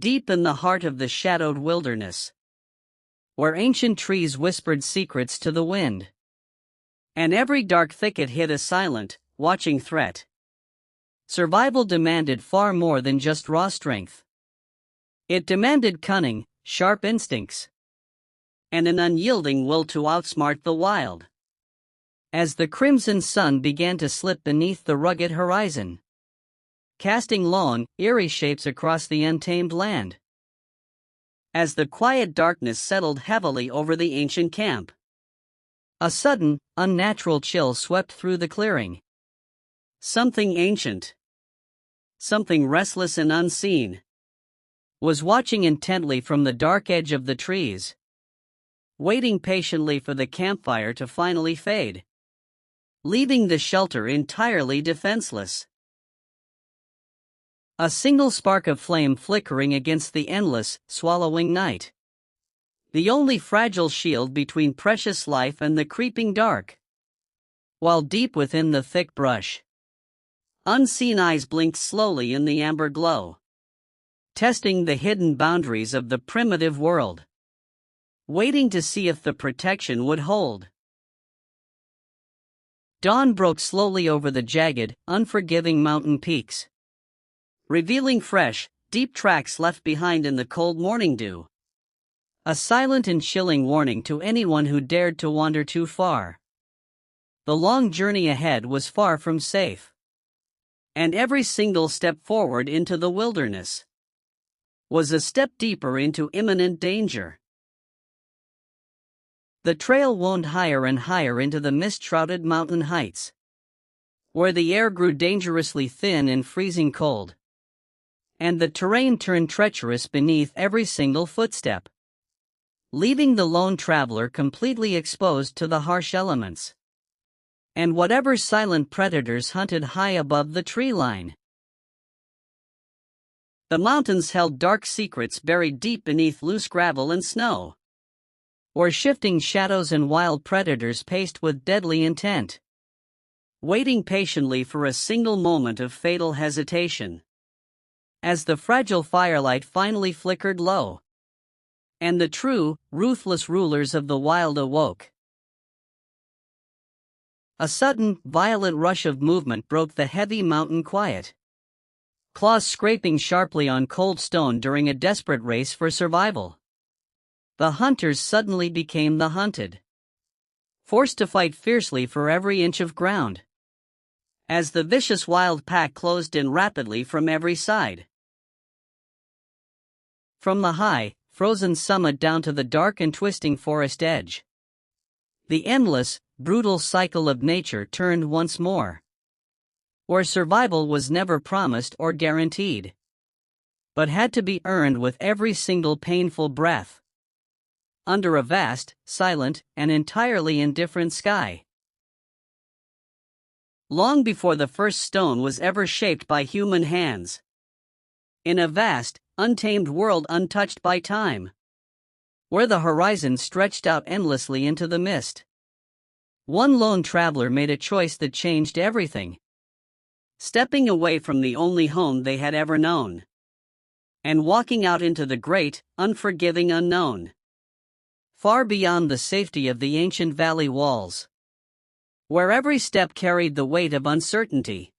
deep in the heart of the shadowed wilderness, where ancient trees whispered secrets to the wind, and every dark thicket hid a silent, watching threat. Survival demanded far more than just raw strength. It demanded cunning, sharp instincts, and an unyielding will to outsmart the wild. As the crimson sun began to slip beneath the rugged horizon, casting long, eerie shapes across the untamed land. As the quiet darkness settled heavily over the ancient camp, a sudden, unnatural chill swept through the clearing. Something ancient, something restless and unseen, was watching intently from the dark edge of the trees, waiting patiently for the campfire to finally fade, leaving the shelter entirely defenseless. A single spark of flame flickering against the endless, swallowing night. The only fragile shield between precious life and the creeping dark. While deep within the thick brush, unseen eyes blinked slowly in the amber glow, testing the hidden boundaries of the primitive world, waiting to see if the protection would hold. Dawn broke slowly over the jagged, unforgiving mountain peaks, revealing fresh, deep tracks left behind in the cold morning dew. A silent and chilling warning to anyone who dared to wander too far. The long journey ahead was far from safe, and every single step forward into the wilderness was a step deeper into imminent danger. The trail wound higher and higher into the mist-shrouded mountain heights, where the air grew dangerously thin and freezing cold, and the terrain turned treacherous beneath every single footstep, leaving the lone traveler completely exposed to the harsh elements and whatever silent predators hunted high above the tree line. The mountains held dark secrets buried deep beneath loose gravel and snow, where shifting shadows and wild predators paced with deadly intent, waiting patiently for a single moment of fatal hesitation. As the fragile firelight finally flickered low, and the true, ruthless rulers of the wild awoke, a sudden, violent rush of movement broke the heavy mountain quiet, claws scraping sharply on cold stone during a desperate race for survival. The hunters suddenly became the hunted, forced to fight fiercely for every inch of ground, as the vicious wild pack closed in rapidly from every side. From the high, frozen summit down to the dark and twisting forest edge, the endless, brutal cycle of nature turned once more, where survival was never promised or guaranteed, but had to be earned with every single painful breath, under a vast, silent, and entirely indifferent sky. Long before the first stone was ever shaped by human hands, in a vast, untamed world untouched by time, where the horizon stretched out endlessly into the mist, one lone traveler made a choice that changed everything. Stepping away from the only home they had ever known, and walking out into the great, unforgiving unknown, far beyond the safety of the ancient valley walls, where every step carried the weight of uncertainty.